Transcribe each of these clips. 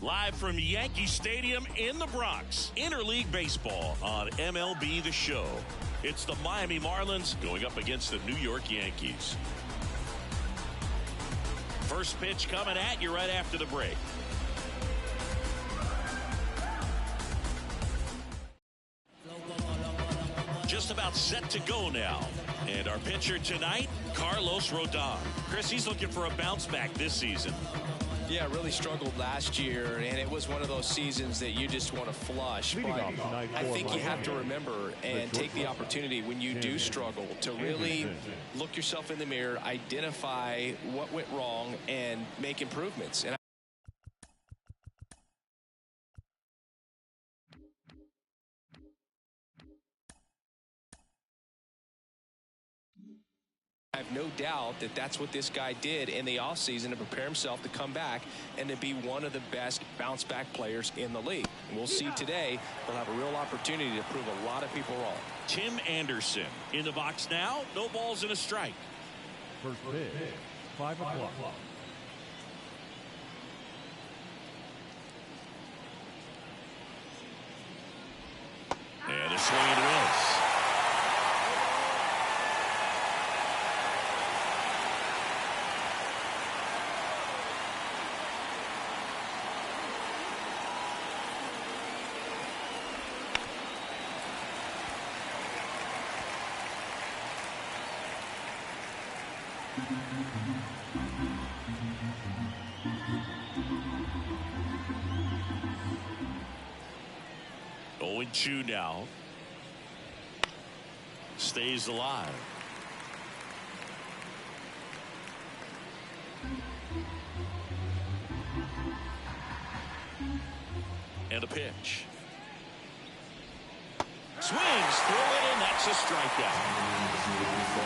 Live from Yankee Stadium in the Bronx, interleague baseball on MLB The Show. It's the Miami Marlins going up against the New York Yankees. First pitch coming at you right after the break. Just about set to go now. And our pitcher tonight, Carlos Rodon. Chris, he's looking for a bounce back this season. Yeah, really struggled last year, and it was one of those seasons that you just want to flush. But I think you have to remember and take the opportunity when you do struggle to really look yourself in the mirror, identify what went wrong, and make improvements. And I have no doubt that that's what this guy did in the offseason to prepare himself to come back and to be one of the best bounce-back players in the league. And we'll see today. He'll have a real opportunity to prove a lot of people wrong. Tim Anderson in the box now. No balls and a strike. First pitch, 5 o'clock. And a swing and a miss. Two now. Stays alive. And a pitch. Swings through it, and that's a strikeout.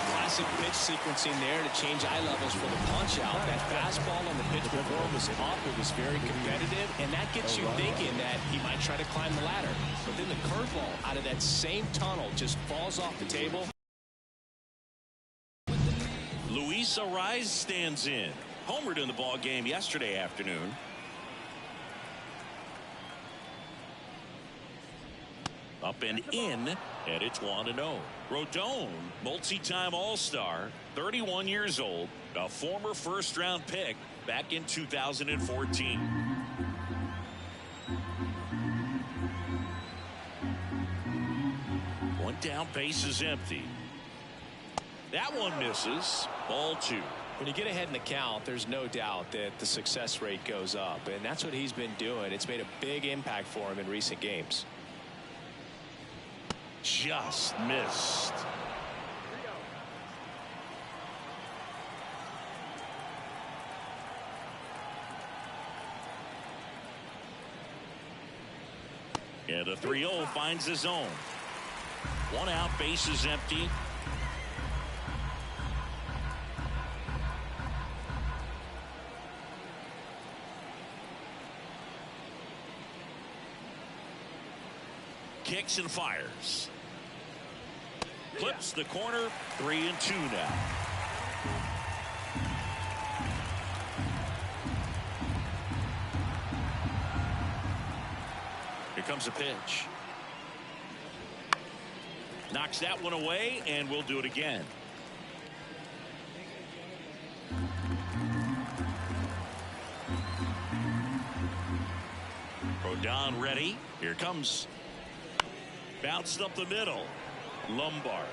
Classic pitch sequencing there to change eye levels for the punch out. That fastball on the pitch before was up. It was very competitive, and that gets you thinking that he might try to climb the ladder. But then the curveball out of that same tunnel just falls off the table. Luis Arraez stands in. Homered in the ball game yesterday afternoon. Up and in, and it's 1-0. Rodon, multi-time All-Star, 31 years old, a former first-round pick back in 2014. One down, base is empty. That one misses. Ball 2. When you get ahead in the count, there's no doubt that the success rate goes up, and that's what he's been doing. It's made a big impact for him in recent games. Just missed. And a 3-0 finds his own. One out, base is empty. Kicks and fires. Clips the corner. 3-2 now. Here comes a pitch. Knocks that one away, and we'll do it again. Rodon ready. Here comes. Bounced up the middle. Lombard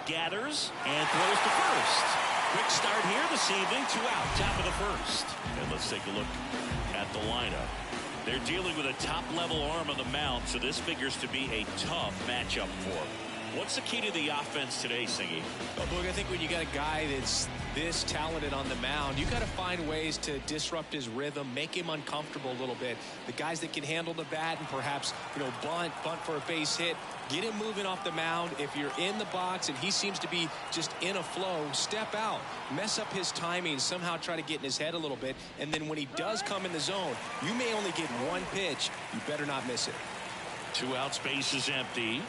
gathers and throws to first. Quick start here this evening. 2 out, top of the first. And let's take a look at the lineup. They're dealing with a top-level arm on the mound, so this figures to be a tough matchup for them. What's the key to the offense today, Singy? Well, Boog, I think when you got a guy that's this talented on the mound, you got to find ways to disrupt his rhythm, make him uncomfortable a little bit. The guys that can handle the bat and perhaps, bunt for a base hit, get him moving off the mound. If you're in the box and he seems to be just in a flow, step out, mess up his timing, somehow try to get in his head a little bit. And then when he does come in the zone, you may only get one pitch. You better not miss it. 2 out, space is empty.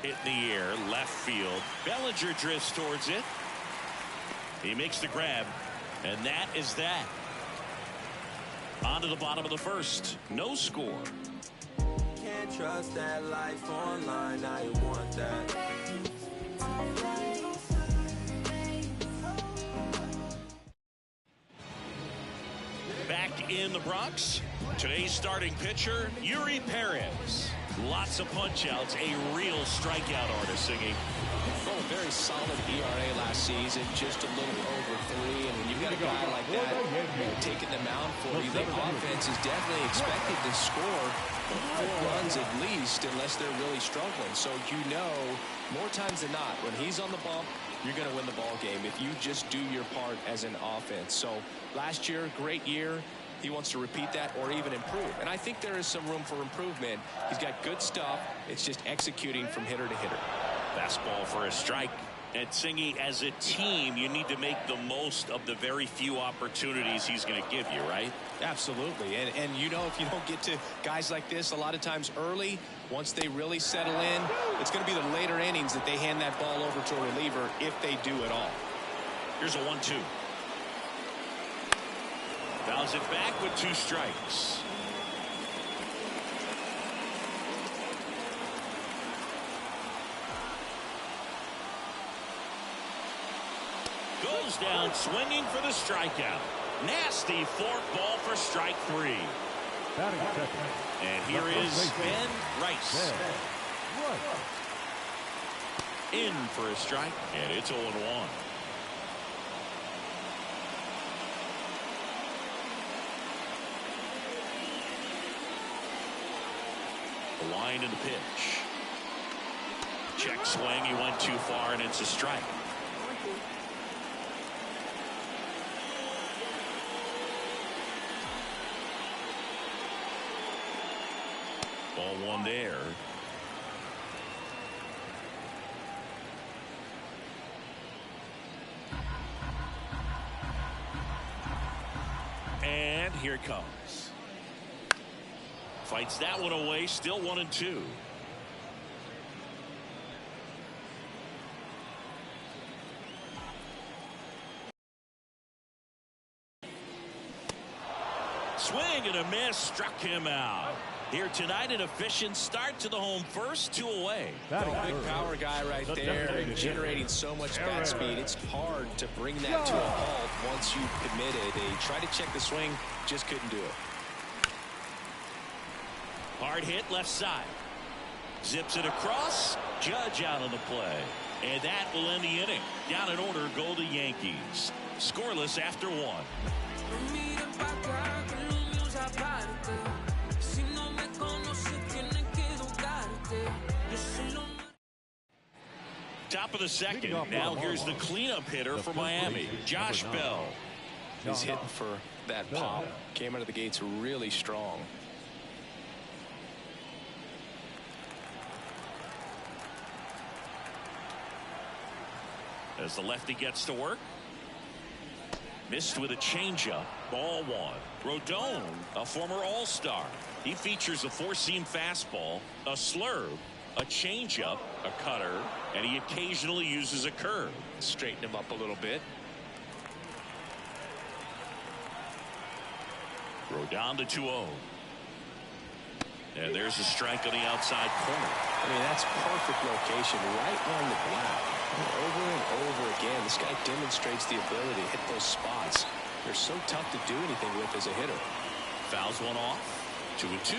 hit in the air, left field. Bellinger drifts towards it. He makes the grab, and that is that. On to the bottom of the first. No score. Can't trust that life online. I want that. Back in the Bronx, today's starting pitcher, Eury Perez. Lots of punch-outs, a real strikeout artist singing. Well, a very solid ERA last season, just a little over 3. And when you've got a guy like that taking the mound for you, the offense is definitely expected to score 4 runs at least, unless they're really struggling. So you know, more times than not, when he's on the bump, you're going to win the ball game if you just do your part as an offense. So last year, great year. He wants to repeat that or even improve. And I think there is some room for improvement. He's got good stuff. It's just executing from hitter to hitter. Fastball for a strike. And Singy, as a team, you need to make the most of the very few opportunities he's going to give you, right? Absolutely. And you know, if you don't get to guys like this a lot of times early, once they really settle in, it's going to be the later innings that they hand that ball over to a reliever, if they do at all. Here's a 1-2. Fouls it back with 2 strikes. Goes down swinging for the strikeout. Nasty fork ball for strike 3. And here is Ben Rice. In for a strike, and it's 0-1. The line and the pitch. Check swing. He went too far, and it's a strike. Ball 1 there. And here it comes. Fights that one away. Still 1-2. Swing and a miss. Struck him out. Here tonight, an efficient start to the home first. 2 away. Big power guy right there, and generating so much bat speed. It's hard to bring that to a halt once you've committed. They tried to check the swing, just couldn't do it. Hard hit left side. Zips it across. Judge out on the play. And that will end the inning. Down in order go the Yankees. Scoreless after 1. Top of the second. Now here's the cleanup hitter for Miami, Josh Bell. He's hitting for that pop. Came out of the gates really strong. As the lefty gets to work. Missed with a changeup. Ball 1. Rodon, a former All-Star. He features a 4-seam fastball, a slurve, a changeup, a cutter, and he occasionally uses a curve. Straighten him up a little bit. Rodon to 2-0. And there's a strike on the outside corner. I mean, that's perfect location, right on the black. Over and over again, this guy demonstrates the ability to hit those spots. They're so tough to do anything with as a hitter. Fouls one off. 2-2.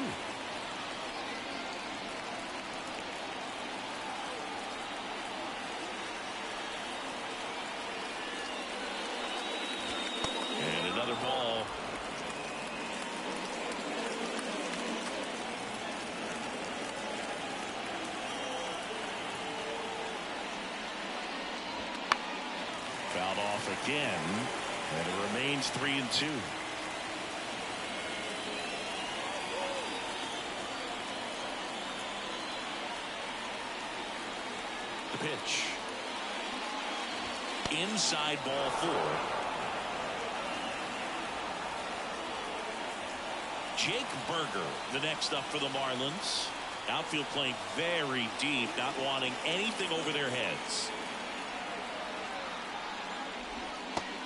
And another ball. Fouled off again, and it remains 3-2. The pitch. Inside ball 4. Jake Burger, the next up for the Marlins. Outfield playing very deep, not wanting anything over their heads.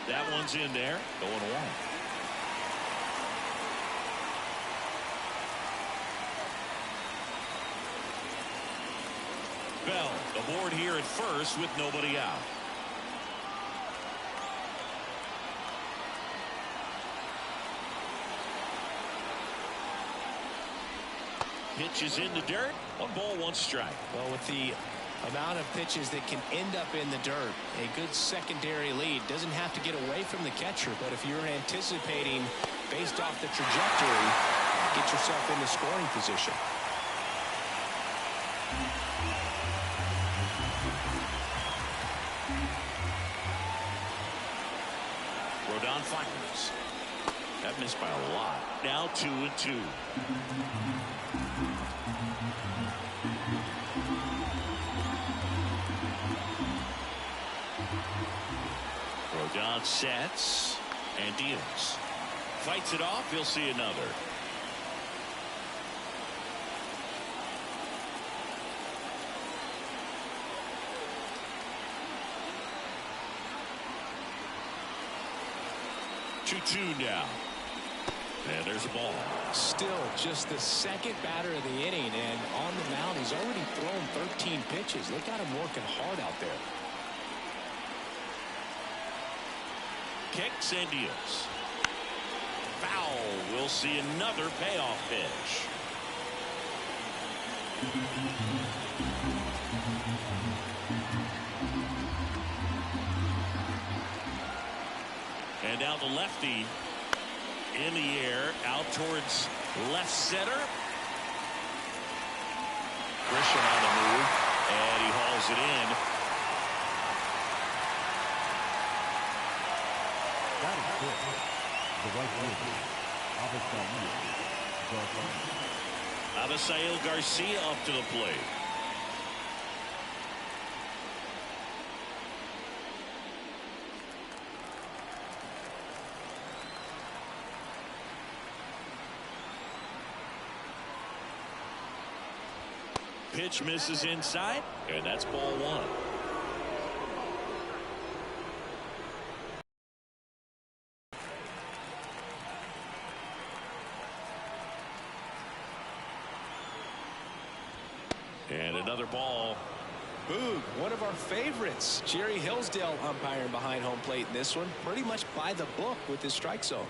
That one's in there, 0-1. Bell aboard here at first with nobody out. Pitch is in the dirt. 1 ball, 1 strike. Well, with the amount of pitches that can end up in the dirt, a good secondary lead doesn't have to get away from the catcher, but if you're anticipating based off the trajectory, get yourself in the scoring position. Rodon fires. That missed by a lot. Now 2-2. Rodon sets and deals. Fights it off. He'll see another. Two now. And there's a ball. Still just the second batter of the inning, and on the mound he's already thrown 13 pitches. Look at him working hard out there. Kicks and deals. Foul. We'll see another payoff pitch. And now the lefty in the air out towards left center. Grisham on the move, and he hauls it in. That is good. The right fielder, Avisail García up to the plate. Pitch misses inside, and that's ball 1. And another ball. Boog, one of our favorites. Jerry Hillsdale umpiring behind home plate in this one. Pretty much by the book with his strike zone.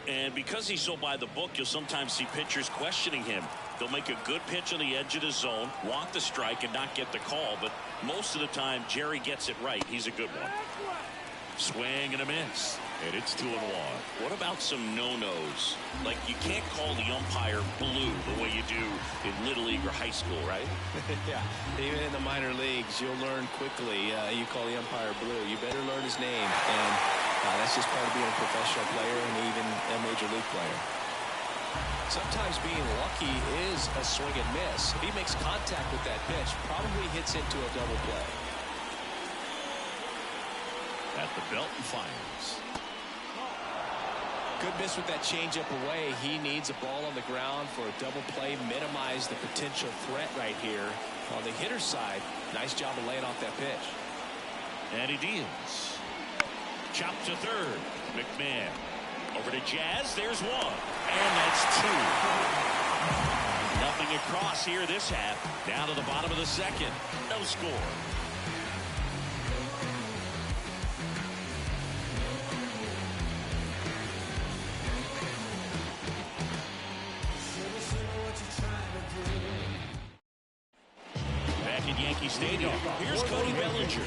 And because he's so by the book, you'll sometimes see pitchers questioning him. They'll make a good pitch on the edge of the zone, want the strike, and not get the call. But most of the time, Jerry gets it right. He's a good one. Swing and a miss. And it's 2-1. What about some no-nos? Like, you can't call the umpire blue the way you do in Little League or high school, right? Yeah, even in the minor leagues, you'll learn quickly. You call the umpire blue, you better learn his name. And that's just part of being a professional player and even a major league player. Sometimes being lucky is a swing and miss. If he makes contact with that pitch, probably hits into a double play. At the belt and fires. Good miss with that changeup away. He needs a ball on the ground for a double play. Minimize the potential threat right here. On the hitter's side, nice job of laying off that pitch. And he deals. Chop to third. McMahon. Over to Jazz. There's 1. And that's 2. Nothing across here this half. Down to the bottom of the second. No score. Back at Yankee Stadium. Here's Cody Bellinger.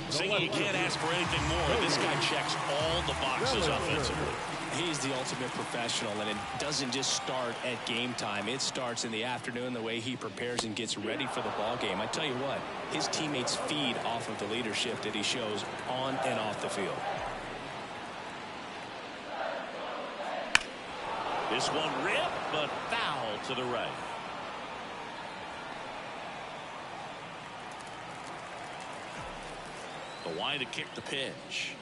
Singing you can't ask for anything more. This guy checks all the boxes offensively. He's the ultimate professional, and it doesn't just start at game time. It starts in the afternoon, the way he prepares and gets ready for the ball game. I tell you what, his teammates feed off of the leadership that he shows on and off the field. This one ripped, but foul to the right. The line to kick the pitch.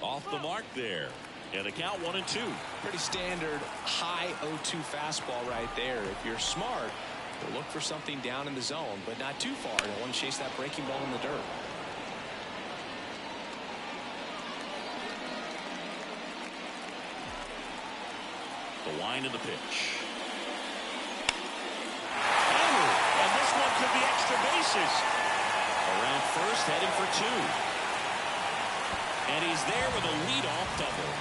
Off the mark there. And the count 1-2. Pretty standard high 0-2 fastball right there. If you're smart, They'll look for something down in the zone, but not too far. They want to chase that breaking ball in the dirt. The line of the pitch. And this one could be extra bases. Around first, heading for 2. And he's there with a leadoff double.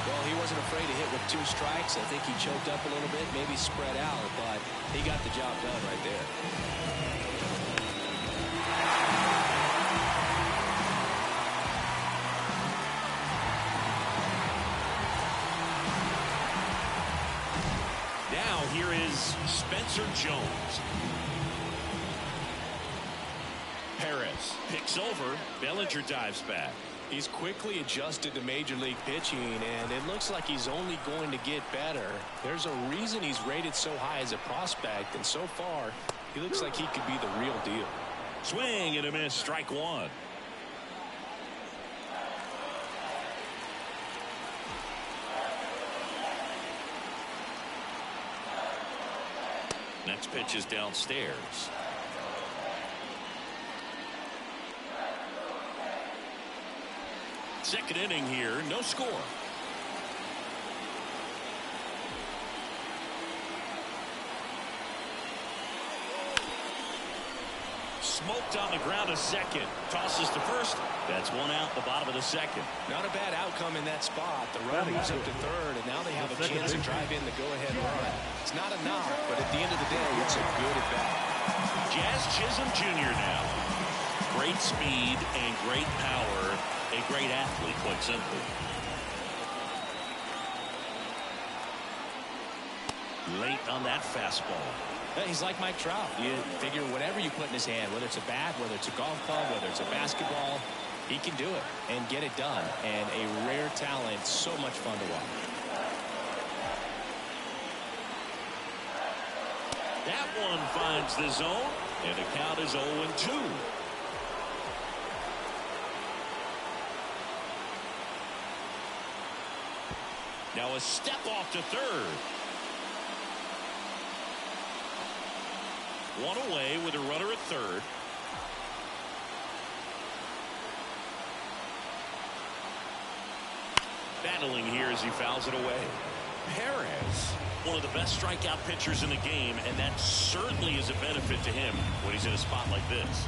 Well, he wasn't afraid to hit with 2 strikes. I think he choked up a little bit, maybe spread out, but he got the job done right there. Now here is Spencer Jones. Perez picks over. Bellinger dives back. He's quickly adjusted to major league pitching, and it looks like he's only going to get better. There's a reason he's rated so high as a prospect, and so far, he looks like he could be the real deal. Swing and a miss, strike 1. Next pitch is downstairs. Second inning here, no score. Smoked on the ground to second. Tosses to first. That's 1 out, the bottom of the second. Not a bad outcome in that spot. The run moves up to third, and now they have a chance to drive in the go-ahead run. It's not a knock, but at the end of the day, it's a good at-bat. Jazz Chisholm Jr. now. Great speed and great power. A great athlete, quite simply. Late on that fastball. He's like Mike Trout. You figure whatever you put in his hand, whether it's a bat, whether it's a golf club, whether it's a basketball, he can do it and get it done. And a rare talent, so much fun to watch. That one finds the zone, and the count is 0-2. Now a step off to third. One away with a runner at third. Battling here as he fouls it away. Perez, one of the best strikeout pitchers in the game, and that certainly is a benefit to him when he's in a spot like this.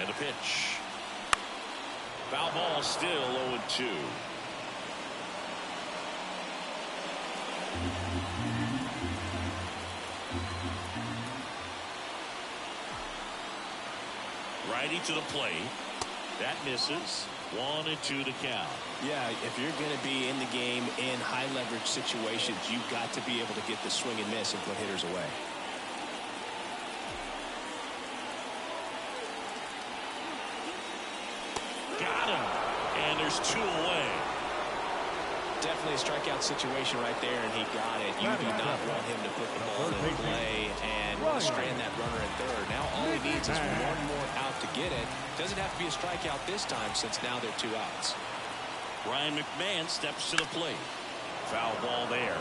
And a pitch. Foul ball, still 0-2. Righty to the plate. That misses. 1-2 to count. Yeah, if you're going to be in the game in high leverage situations, you've got to be able to get the swing and miss and put hitters away. Got him. And there's 2 away. Definitely a strikeout situation right there, and he got it. You do not want him to put the ball in play and strand that runner at third. Now all he needs is 1 more out to get it. Doesn't have to be a strikeout this time since now they're 2 outs. Ryan McMahon steps to the plate. Foul ball there.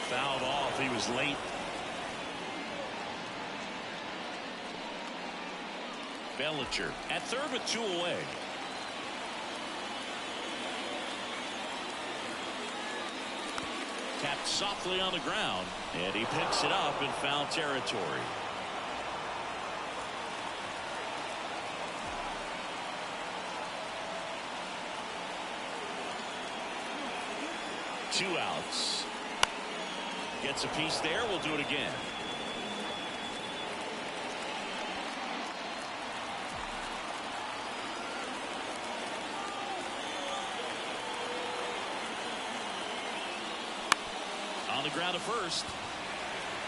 Fouled off. He was late. Bellinger at third with 2 away. Tapped softly on the ground, and he picks it up in foul territory. Two outs. Gets a piece there. We'll do it again. On the ground to first.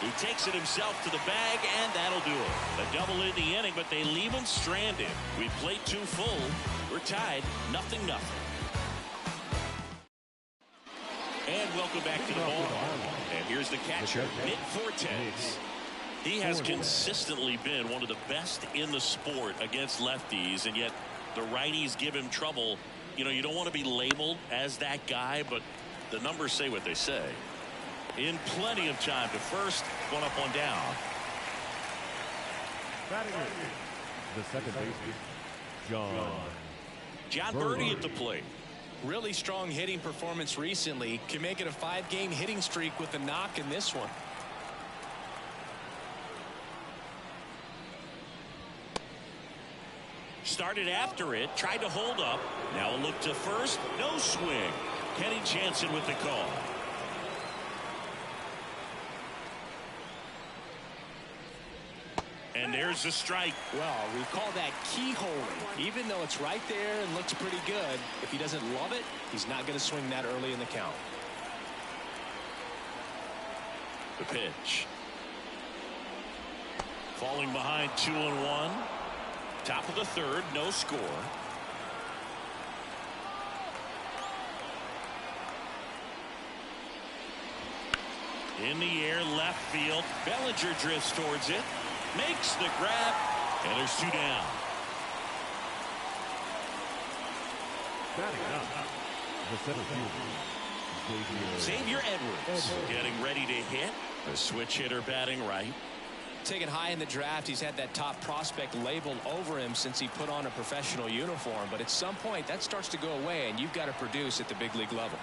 He takes it himself to the bag, and that'll do it. A double in the inning, but they leave him stranded. We played 2 full. We're tied 0-0. And welcome back to the ball. And here's the catcher, Nick Fortes. He has consistently been one of the best in the sport against lefties, and yet the righties give him trouble. You know, you don't want to be labeled as that guy, but the numbers say what they say. In plenty of time to first, one up, one down. The second baseman, Jon Berti at the plate. Really strong hitting performance recently. Can make it a 5-game hitting streak with a knock in this one. Started after it, tried to hold up. Now a look to first, no swing. Kenny Jansen with the call. And there's the strike. Well, we call that keyholing. Even though it's right there and looks pretty good, if he doesn't love it, he's not going to swing that early in the count. The pitch. Falling behind 2-1. Top of the third, no score. In the air, left field. Bellinger drifts towards it. Makes the grab. And there's 2 down. batting up. The center fielder, Xavier Edwards getting ready to hit. A switch hitter batting right. Taken high in the draft, he's had that top prospect labeled over him since he put on a professional uniform. But at some point, that starts to go away, and you've got to produce at the big league level.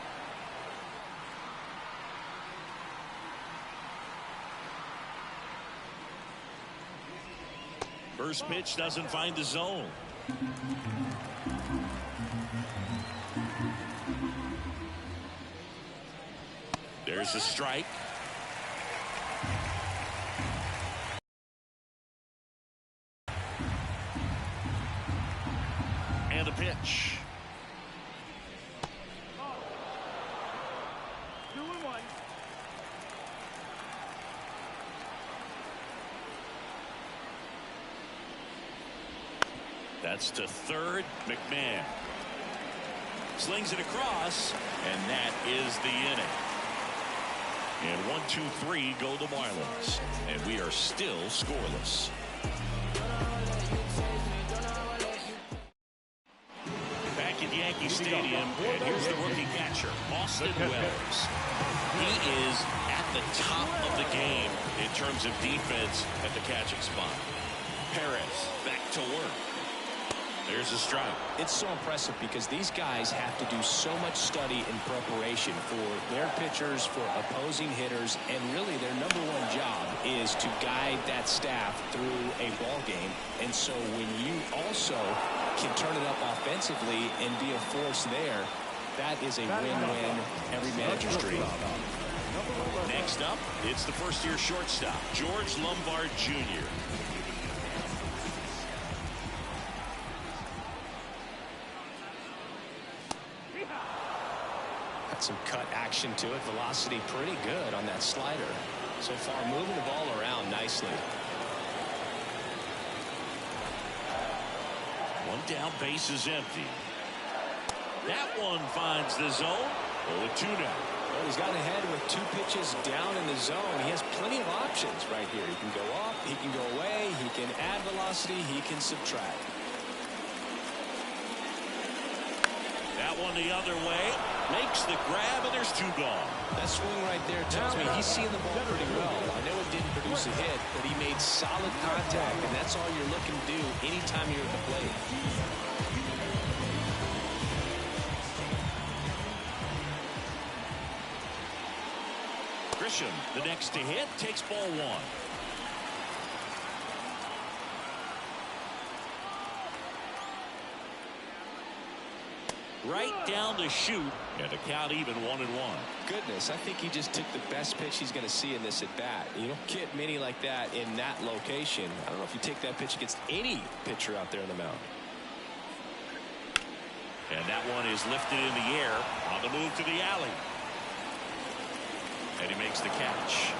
First pitch doesn't find the zone. There's a strike. And a pitch. 2-1. That's to third. McMahon slings it across, and that is the inning. And 1-2-3 go the Marlins, and we are still scoreless. Back at Yankee Stadium, and here's the rookie catcher, Austin Wells. He is at the top of the game in terms of defense at the catching spot. Perez back to work. There's a strike. It's so impressive because these guys have to do so much study and preparation for their pitchers, for opposing hitters, and really their #1 job is to guide that staff through a ball game. And so when you also can turn it up offensively and be a force there, that is a win-win every manager's dream. Next up, it's the first-year shortstop, George Lombard Jr. Some cut action to it. Velocity pretty good on that slider. So far moving the ball around nicely. One down, base is empty. That one finds the zone. 0-2 now. Well, he's gotten ahead with 2 pitches down in the zone. He has plenty of options right here. He can go up, he can go away, he can add velocity, he can subtract. That one the other way. Makes the grab, and there's 2 gone. That swing right there tells me he's seeing the ball pretty well. I know it didn't produce a hit, but he made solid contact, and that's all you're looking to do anytime you're at the plate. Grisham, the next to hit, takes ball 1. Right down the chute, and the count even 1-1. Goodness, I think he just took the best pitch he's going to see in this at bat. You don't get many like that in that location. I don't know if you take that pitch against any pitcher out there on the mound. And that one is lifted in the air on the move to the alley. And he makes the catch.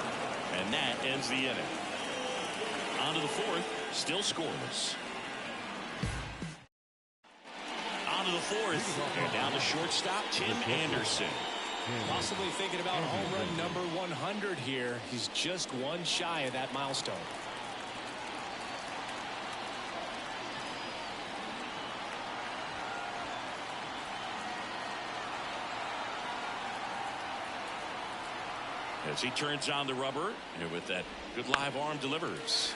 And that ends the inning. On to the 4th, still scoreless. On to the 4th, and down the shortstop, Tim Anderson. Possibly thinking about home run number 100 here. He's just one shy of that milestone. As he turns on the rubber, and with that good live arm delivers.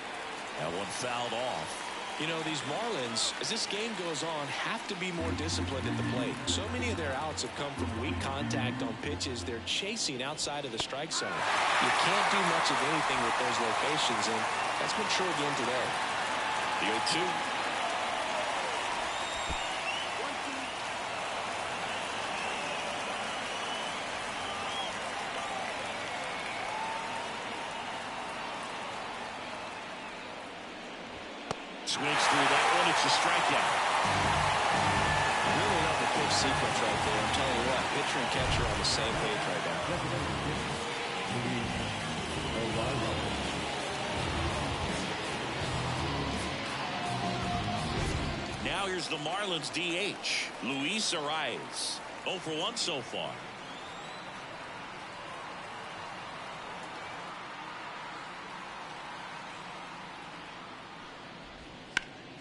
That one fouled off. You know, these Marlins, as this game goes on, have to be more disciplined at the plate. So many of their outs have come from weak contact on pitches they're chasing outside of the strike zone. You can't do much of anything with those locations, and that's been true again today. The 0-2. Swings through that one. It's a strikeout. Really love the pitch sequence right there. I'm telling you what, pitcher and catcher are on the same page right now. Now here's the Marlins DH, Luis Arraez. 0 for 1 so far.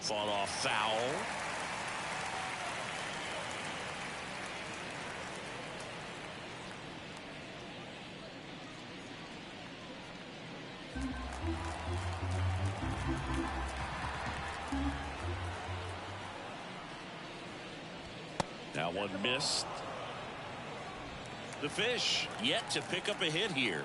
Fought off foul. That one missed. The fish yet to pick up a hit here.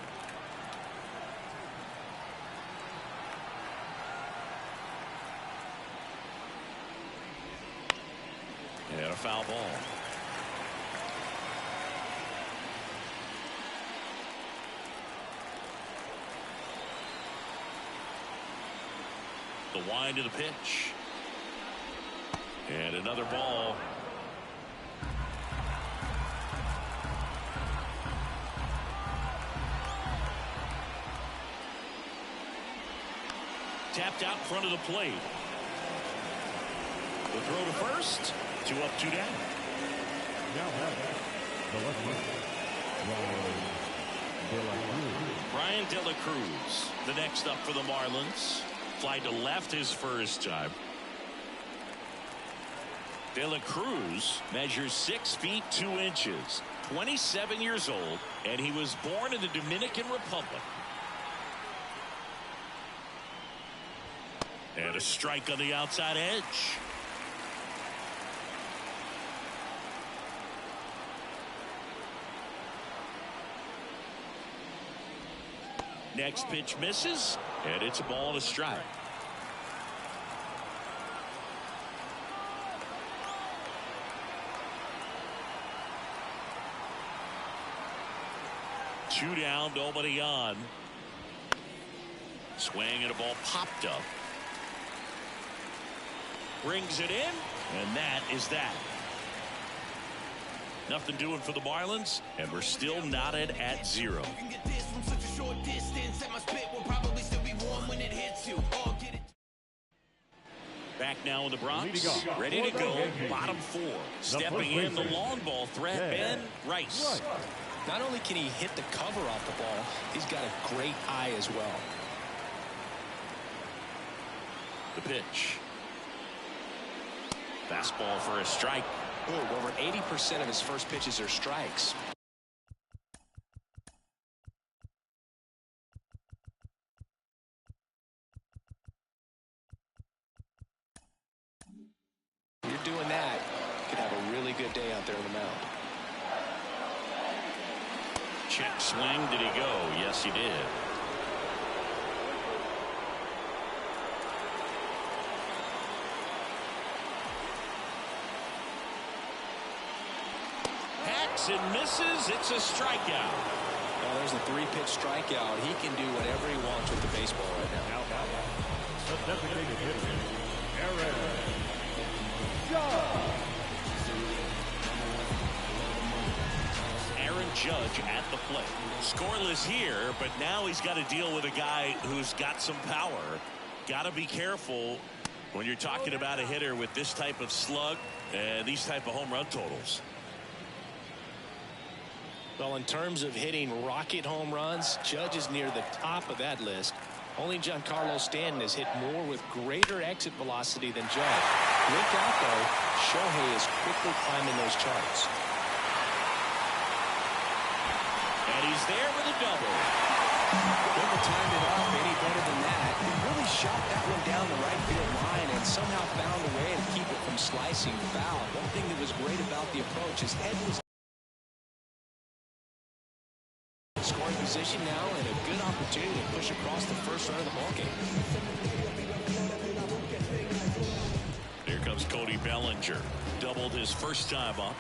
And a foul ball. The wind of the pitch. And another ball. Tapped out in front of the plate. The throw to first. 2 up, 2 down. Bryan De La Cruz, the next up for the Marlins. Fly to left his first time. De La Cruz measures 6 feet 2 inches, 27 years old, and he was born in the Dominican Republic. And a strike on the outside edge. Next pitch misses, and it's a ball and a strike. Two down, nobody on. Swing and a ball popped up. Brings it in, and that is that. Nothing doing for the Marlins, and we're still knotted at 0. Back now in the Bronx, ready to go, bottom 4. Stepping in the long ball threat, Ben Rice. Not only can he hit the cover off the ball, he's got a great eye as well. The pitch. Fastball for a strike. Ooh, over 80% of his first pitches are strikes. You're doing that, you could have a really good day out there on the mound. Check swing. Did he go? Yes, he did. Hacks and misses. It's a strikeout. Now there's a 3-pitch strikeout. He can do whatever he wants with the baseball right now. The designated hitter, Aaron Judge at the plate. Scoreless here, but now he's got to deal with a guy who's got some power. Got to be careful when you're talking about a hitter with this type of slug and these type of home run totals. Well, in terms of hitting rocket home runs, Judge is near the top of that list. Only Giancarlo Stanton has hit more with greater exit velocity than Judge. Look out, though. Shohei is quickly climbing those charts. And he's there with a double. Couldn't have timed it up any better than that. He really shot that one down the right field line and somehow found a way to keep it from slicing foul. One thing that was great about the approach, his head was scoring position now and a good opportunity to push across the first run of the ballgame. Here comes Cody Bellinger. Doubled his first time up.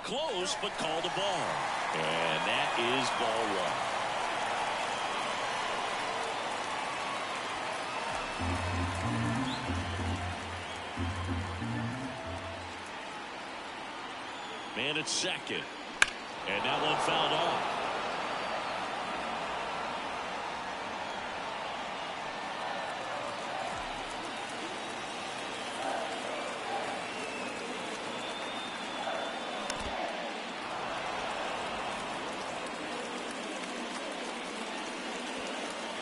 Close, but called a ball. And that is ball one. Man at second. And that one fouled off.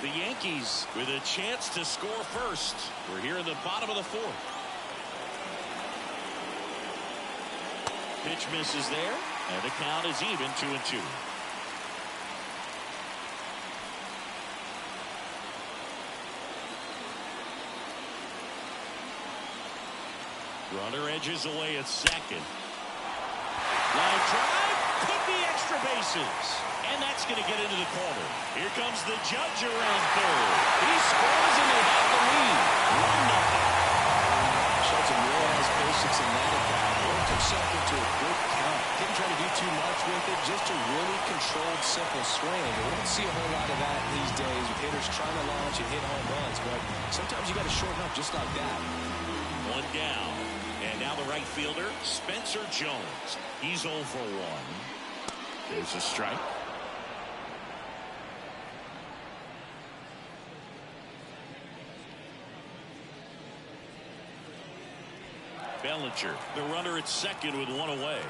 The Yankees with a chance to score first. We're here in the bottom of the fourth. Pitch misses there, and the count is even 2-2. Runner edges away at second. Line drive, could be extra bases. And that's going to get into the corner. Here comes the Judge around third. He scores and they have the lead. 1-0. Showed some real nice patience in that at bat. Worked himself into a good count. Didn't try to do too much with it. Just a really controlled, simple swing. We don't see a whole lot of that these days with hitters trying to launch and hit home runs. But sometimes you got to shorten up just like that. One down. And now the right fielder, Spencer Jones. He's 0 for 1. There's a strike. Bellinger, the runner at second with one away.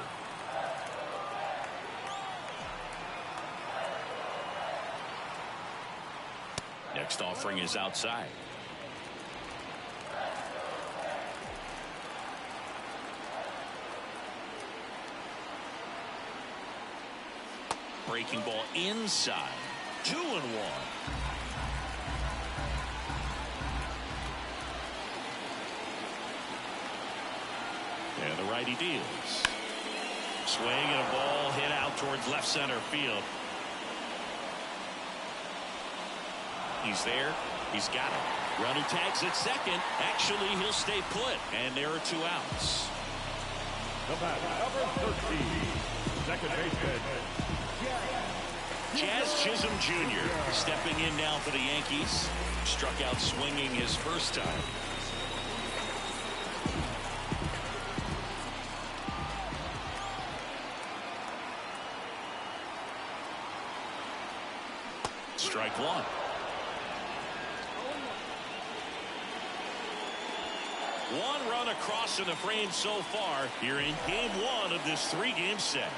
Next offering is outside. Breaking ball inside. 2-1. And the righty deals. Swing and a ball hit out towards left center field. He's there. He's got it. Runner tags at second. Actually, he'll stay put. And there are 2 outs. The batter, number 13, second baseman, Jazz Chisholm Jr. stepping in now for the Yankees. Struck out swinging his first time. Strike one. One run across in the frame so far here in game 1 of this 3-game set.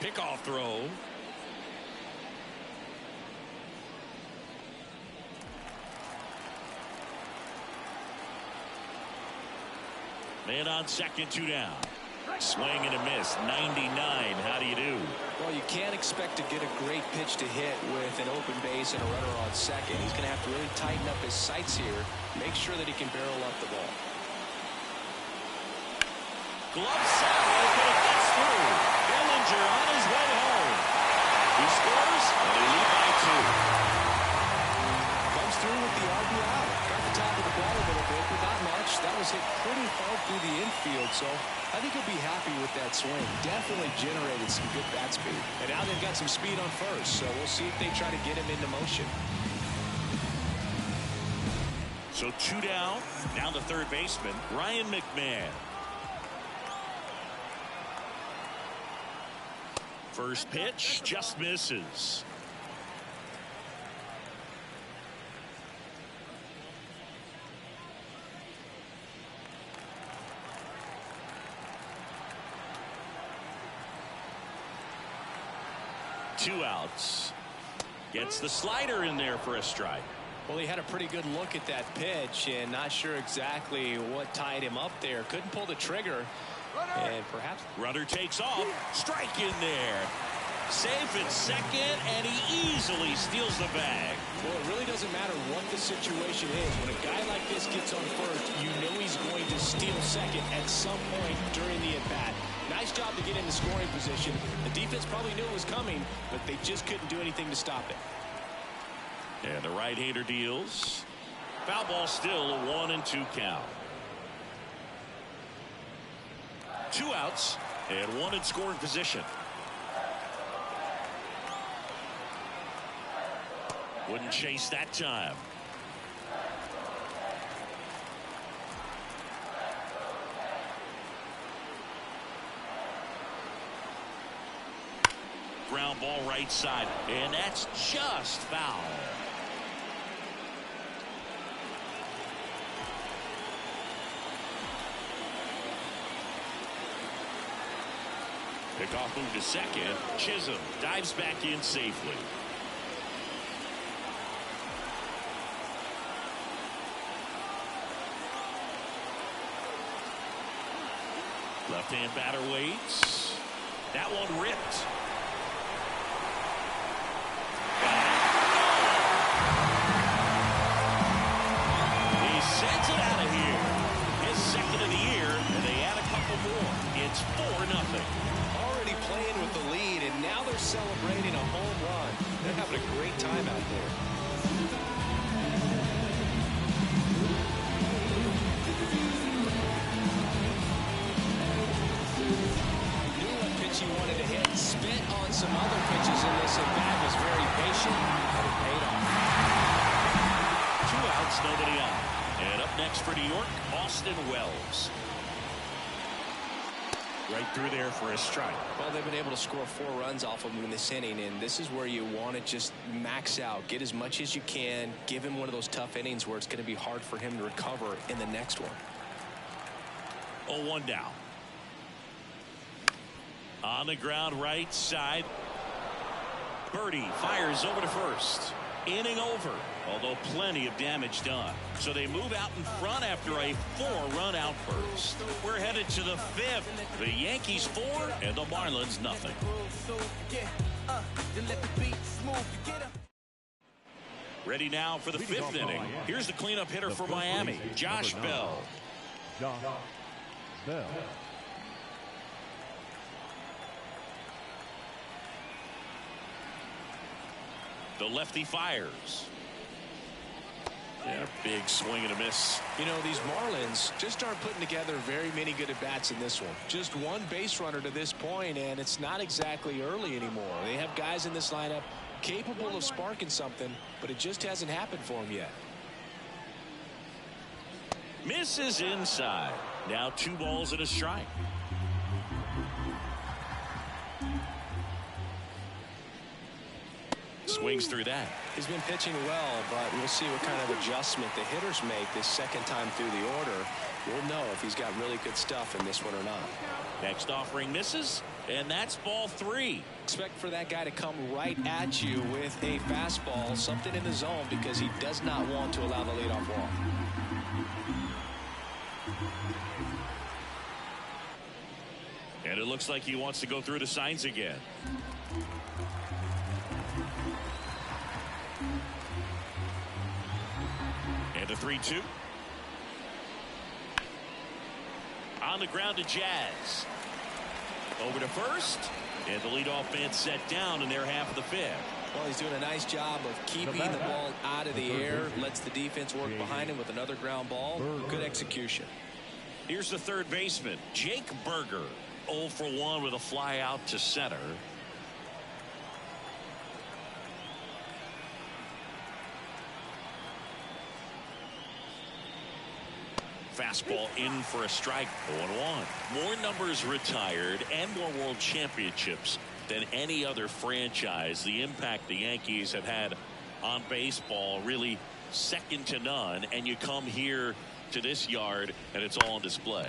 Pickoff throw. Man on second, 2 down. Swing and a miss. 99. How do you do? Well, you can't expect to get a great pitch to hit with an open base and a runner on second. He's going to have to really tighten up his sights here. Make sure that he can barrel up the ball. Glove side, but it gets through. Bellinger on his way home. He scores, and they lead by 2. Comes through with the RBI. Got the top of the ball a little bit, but not much. That was hit pretty hard through the infield, so I think he'll be happy with that swing. Definitely generated some good bat speed. And now they've got some speed on first, so we'll see if they try to get him into motion. So 2 down. Now the third baseman, Ryan McMahon. First pitch just misses. 2 outs. Gets the slider in there for a strike. Well, he had a pretty good look at that pitch and not sure exactly what tied him up there. Couldn't pull the trigger. And perhaps runner takes off. Strike in there. Safe at second, and he easily steals the bag. Well, it really doesn't matter what the situation is. When a guy like this gets on first, you know he's going to steal second at some point during the at-bat. Nice job to get in the scoring position. The defense probably knew it was coming, but they just couldn't do anything to stop it. And the right-hander deals. Foul ball, still a 1-2 count. 2 outs and 1 in scoring position. Wouldn't chase that time. Ground ball right side, and that's just foul. Pickoff move to second. Chisholm dives back in safely. Left-hand batter waits. That one ripped. He sends it out of here. His second of the year, and they add a couple more. It's 4-0. Already playing with the lead, and now they're celebrating a home run. They're having a great time out there. He wanted to hit, spit on some other pitches in this, and that was very patient, and it paid off. 2 outs, nobody on. And up next for New York, Austin Wells. Right through there for a strike. Well, they've been able to score 4 runs off of him in this inning, and this is where you want to just max out, get as much as you can, give him one of those tough innings where it's going to be hard for him to recover in the next one. 0-1 down. On the ground right side. Berti fires over to first. Inning over, although plenty of damage done. So they move out in front after a 4-run outburst. We're headed to the 5th. The Yankees 4 and the Marlins nothing. Ready now for the 5th inning. Here's the cleanup hitter for Miami, Josh Bell. Josh Bell. The lefty fires. Yeah, big swing and a miss. You know, these Marlins just aren't putting together very many good at-bats in this one. Just one base runner to this point, and it's not exactly early anymore. They have guys in this lineup capable of sparking something, but it just hasn't happened for them yet. Misses inside. Now 2 balls and a strike. Swings through that. He's been pitching well, but we'll see what kind of adjustment the hitters make this second time through the order. We'll know if he's got really good stuff in this one or not. Next offering misses, and that's ball 3. Expect for that guy to come right at you with a fastball, something in the zone, because he does not want to allow the leadoff walk. And it looks like he wants to go through the signs again. And a 3-2. On the ground to Jazz. Over to first. And the leadoff man set down in their half of the 5th. Well, he's doing a nice job of keeping the ball out of the air. Lets the defense work behind him with another ground ball. Good execution. Here's the third baseman, Jake Berger. 0 for 1 with a fly out to center. Fastball in for a strike. 0-1. More numbers retired and more world championships than any other franchise. The impact the Yankees have had on baseball really second to none. And you come here to this yard and it's all on display.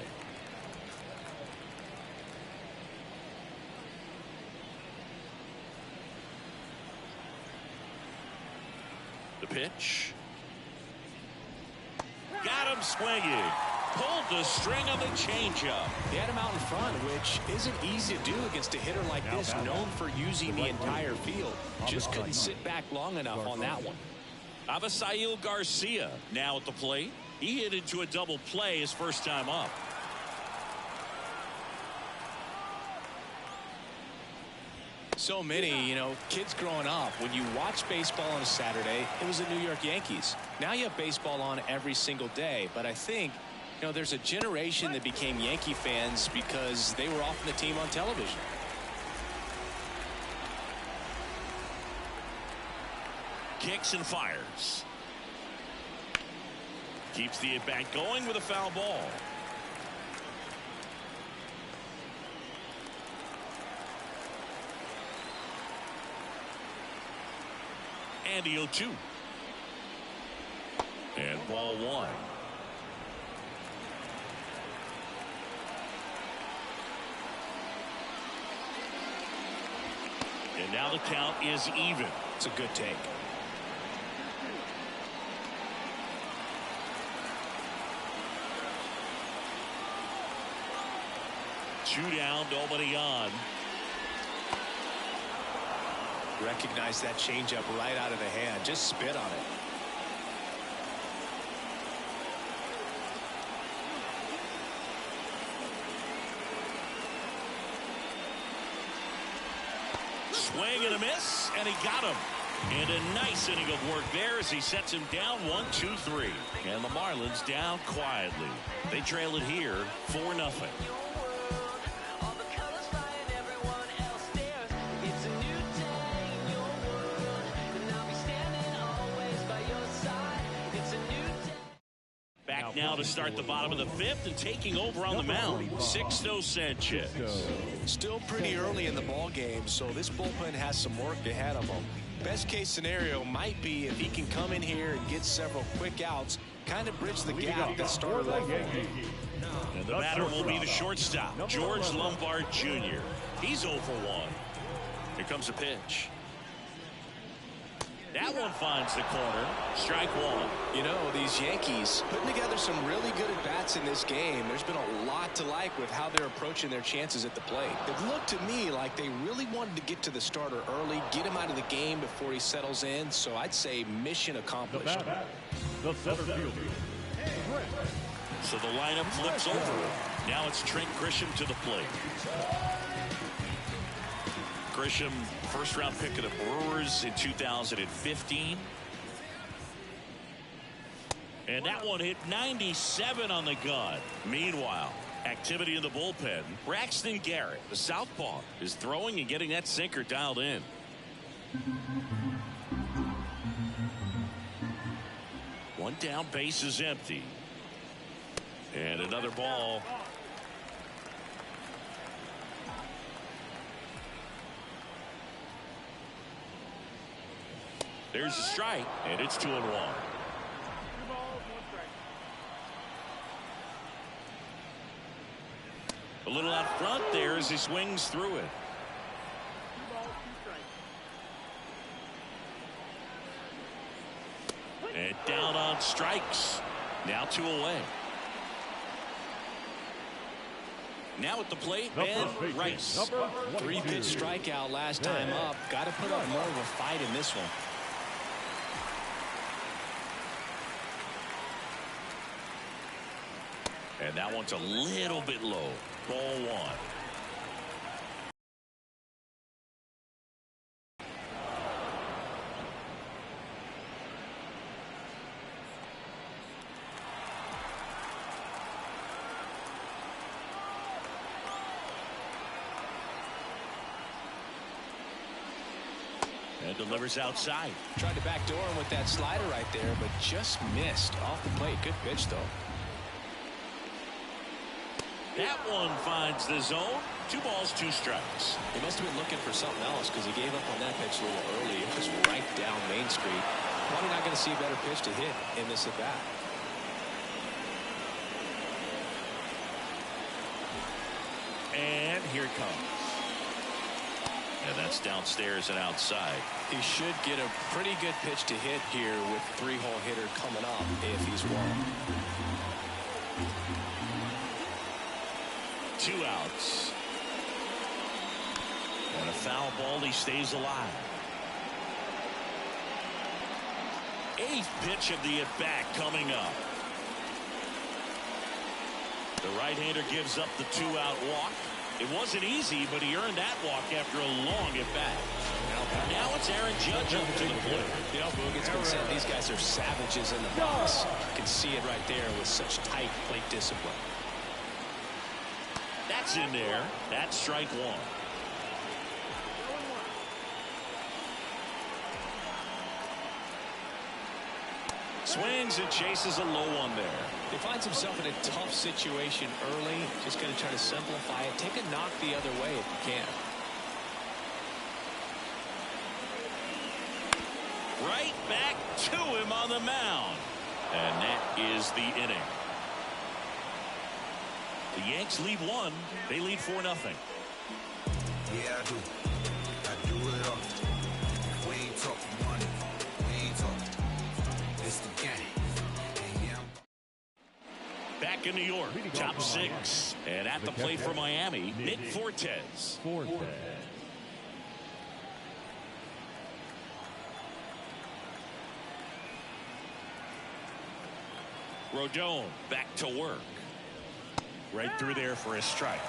pitch. Got him swinging. Pulled the string on the changeup. They had him out in front, which isn't easy to do against a hitter like this, known for using the entire field. Just couldn't sit back long enough on that one. Avisail García now at the plate. He hit into a double play his first time up. So many, kids growing up, when you watch baseball on a Saturday, it was the New York Yankees. Now you have baseball on every single day, but I think there's a generation that became Yankee fans because they were often the team on television. Kicks and fires. Keeps the at-bat going with a foul ball. And the 0-2. And ball one. And now the count is even. It's a good take. Two down, nobody on. Recognize that changeup right out of the hand. Just spit on it. Swing and a miss, and he got him. And a nice inning of work there as he sets him down 1-2-3. And the Marlins down quietly. They trail it here 4-0. Back now to start the bottom of the fifth and taking over on the mound, Sixto Sanchez. Still pretty early in the ball game, so this bullpen has some work ahead of him. Best case scenario might be if he can come in here and get several quick outs, kind of bridge the gap that started off. And the batter will be the shortstop, George Lombard Jr. He's 0 for 1. Here comes a pitch. That one finds the corner. Strike one. These Yankees putting together some really good at-bats in this game. There's been a lot to like with how they're approaching their chances at the plate. It looked to me like they really wanted to get to the starter early, get him out of the game before he settles in. So I'd say mission accomplished. The center fielder. So the lineup flips over. Now it's Trent Grisham to the plate. Grisham, first-round pick of the Brewers in 2015. And that one hit 97 on the gun. Meanwhile, activity in the bullpen. Braxton Garrett, the southpaw, is throwing and getting that sinker dialed in. One down, base is empty. And another ball. There's a strike, and it's 2-1. A little out front there as he swings through it. And down on strikes. Now 2 away. Now at the plate, Ben Rice. 3-pitch strikeout last time up. Got to put up more of a fight in this one. And that one's a little bit low. Ball one. And delivers outside. Tried to backdoor him with that slider right there, but just missed off the plate. Good pitch, though. That one finds the zone. 2 balls, 2 strikes. He must have been looking for something else because he gave up on that pitch a little early. It was right down Main Street. Probably not going to see a better pitch to hit in this at bat. And here it comes. And that's downstairs and outside. He should get a pretty good pitch to hit here with three-hole hitter coming up if he's wrong. 2 outs. And a foul ball. He stays alive. 8th pitch of the at-bat coming up. The right-hander gives up the 2-out walk. It wasn't easy, but he earned that walk after a long at-bat. Now it's Aaron Judge up to the plate. You know, Boog, it's been said these guys are savages in the box. You can see it right there with such tight plate discipline. That's in there. That's strike 1. Swings and chases a low one there. He finds himself in a tough situation early. Just going to try to simplify it. Take a knock the other way if you can. Right back to him on the mound. And that is the inning. The Yanks lead 1. They lead 4-0. Yeah, I do. I do it all. We ain't talking money. We ain't talking. It's the game. Back in New York, top 6. And at the plate for Miami, Nick Fortes. Rodon back to work. Right through there for a strike.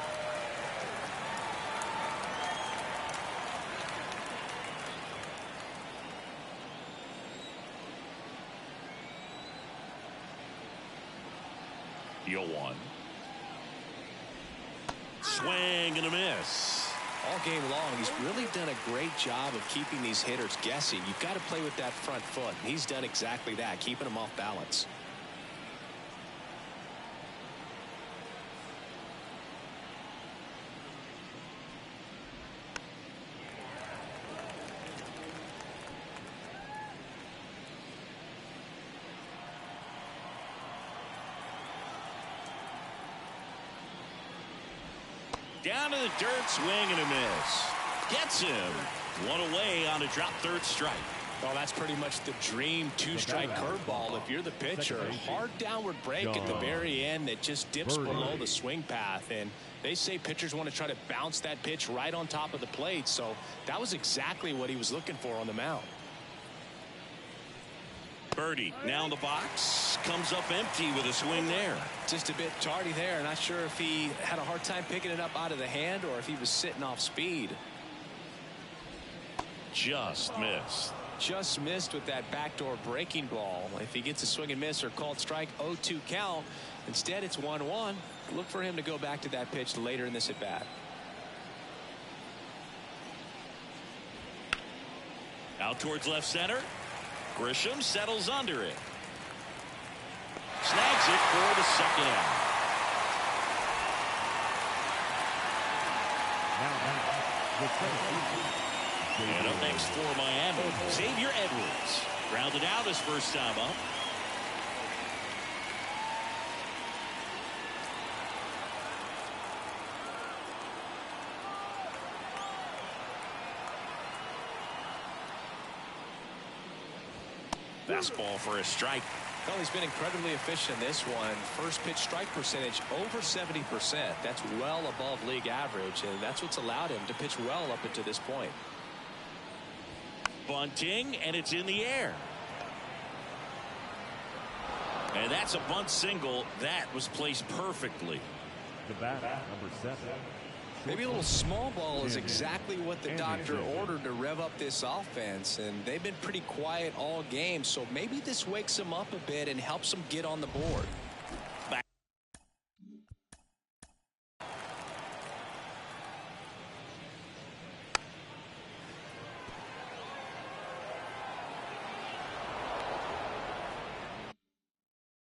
Deal 1. Swing and a miss. All game long, he's really done a great job of keeping these hitters guessing. You've got to play with that front foot. And he's done exactly that, keeping them off balance. Down to the dirt, swing and a miss. Gets him. 1 away on a drop third strike. Well, that's pretty much the dream 2-strike curveball if you're the pitcher. Hard downward break at the very end that just dips below the swing path. And they say pitchers want to try to bounce that pitch right on top of the plate. So that was exactly what he was looking for on the mound. Berti now in the box, comes up empty with a swing there. Just a bit tardy there. Not sure if he had a hard time picking it up out of the hand or if he was sitting off speed. Just missed. Just missed with that backdoor breaking ball. If he gets a swing and miss or called strike, 0-2 count. Instead, it's 1-1. Look for him to go back to that pitch later in this at bat. Out towards left center. Grisham settles under it. Snags it for the second out. And up next for Miami, Xavier Edwards. Grounded out his first time up. Fastball for a strike. Well, he's been incredibly efficient in this one. First pitch strike percentage over 70%. That's well above league average, and that's what's allowed him to pitch well up until this point. Bunting, and it's in the air. And that's a bunt single. That was placed perfectly. The bat, number 7. Maybe a little small ball is exactly what the doctor ordered to rev up this offense, and they've been pretty quiet all game, so maybe this wakes them up a bit and helps them get on the board.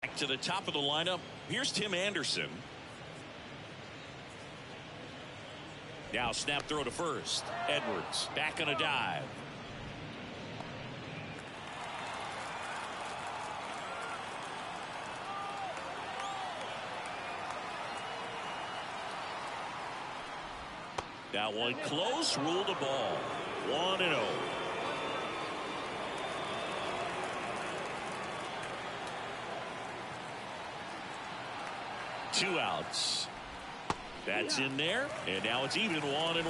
Back to the top of the lineup. Here's Tim Anderson. Now snap throw to first. Edwards back on a dive. That one close, rule the ball. 1-0. Two outs. That's in there, and now it's even 1-1.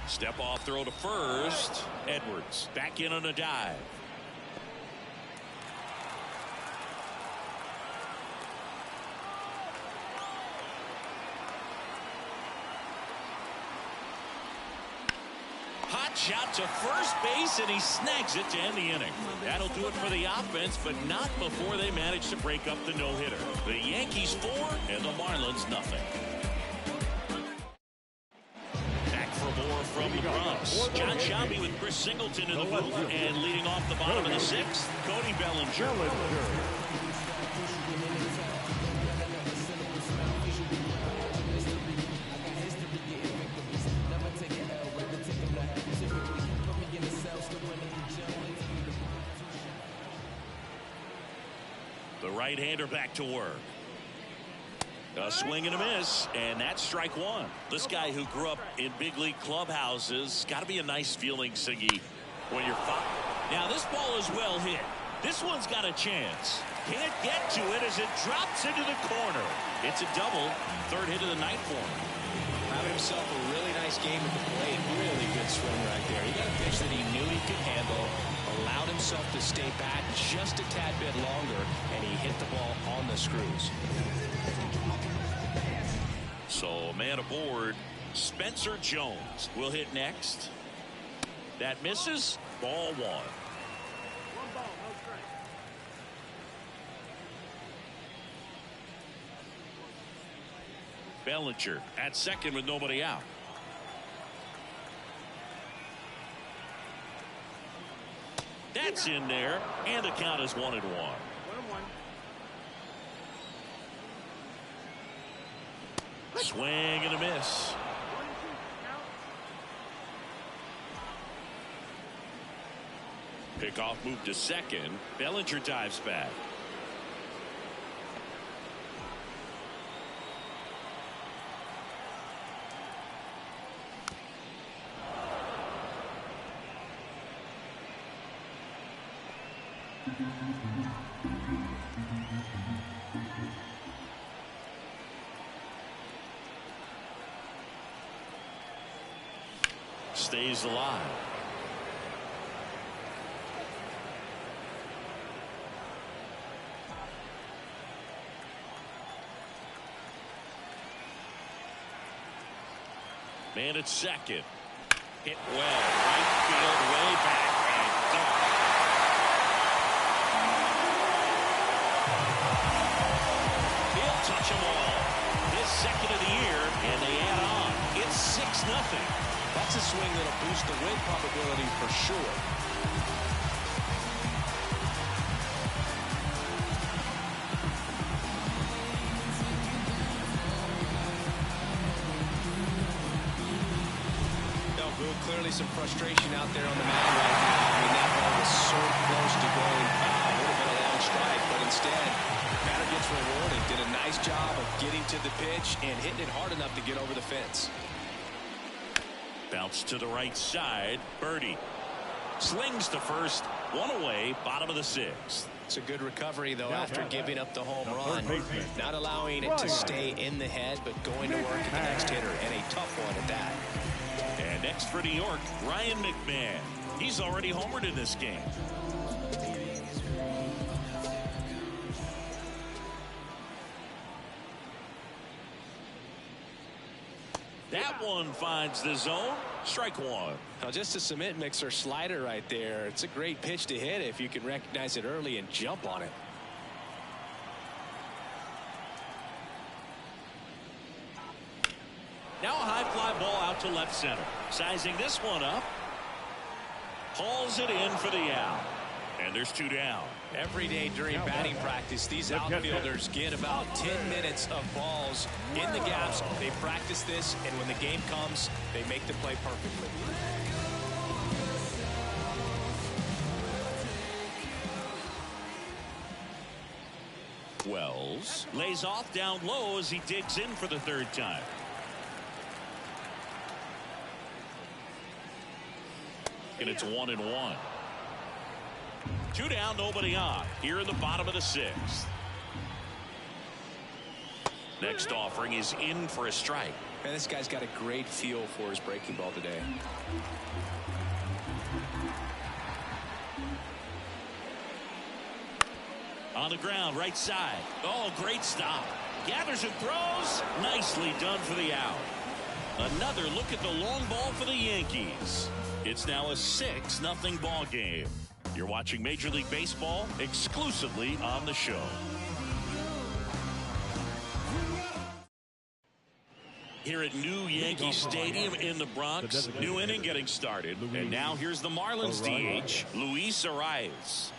Step off throw to first. Edwards back in on a dive. Hot shot to first base, and he snags it to end the inning. That'll do it for the offense, but not before they manage to break up the no-hitter. The Yankees 4 and the Marlins nothing. Back for more from the Bronx. John Shelby with Chris Singleton in the booth, and leading off the bottom of the sixth, Cody Bellinger. The right-hander back to work. A swing and a miss, and that's strike one. This guy who grew up in big league clubhouses, got to be a nice feeling, Siggy, when you're now this ball is well hit. This one's got a chance. Can't get to it as it drops into the corner. It's a double. Third hit of the night for him. Having himself a really nice game at the plate. Really good swing right there. He got a pitch that he knew he could handle, allowed himself to stay back just a tad bit longer, and he hit the ball on the screws. So man aboard, Spencer Jones will hit next. That misses. Ball one. Bellinger at second with nobody out. That's in there, and the count is 1-1. Swing and a miss. Pickoff move to second. Bellinger dives back. Stays alive. Man at second. Hit well. Right field, way back, and gone. He'll touch them all. His second of the year, and they add on. It's 6-0. That's a swing that'll boost the win probability for sure. Clearly some frustration out there on the mound right now. I mean, that ball was so close to going foul. It would have been a long strike, but instead, batter gets rewarded. Did a nice job of getting to the pitch and hitting it hard enough to get over the fence. Bounce to the right side. Berti slings to first. One away, bottom of the sixth. It's a good recovery, though, after giving up the home run. Not allowing it to stay in the head, but going to work at the next hitter, and a tough one at that. And next for New York, Ryan McMahon. He's already homered in this game. That one finds the zone. Strike one. Now, just a cement mixer slider right there. It's a great pitch to hit if you can recognize it early and jump on it. Now a high fly ball out to left center. Sizing this one up. Hauls it in for the out. And there's two down. Every day during batting practice, these outfielders get about 10 minutes of balls in the gaps. They practice this, and when the game comes, they make the play perfectly. Wells lays off down low as he digs in for the third time. And it's 1-1. 2 down, nobody on here in the bottom of the 6th. Next offering is in for a strike. Man, this guy's got a great feel for his breaking ball today. On the ground, right side. Oh, great stop. Gathers and throws. Nicely done for the out. Another look at the long ball for the Yankees. It's now a 6-0 ball game. You're watching Major League Baseball exclusively on the show. Here at new Yankee Stadium in the Bronx, new inning getting started. And now here's the Marlins DH, Luis Arraez.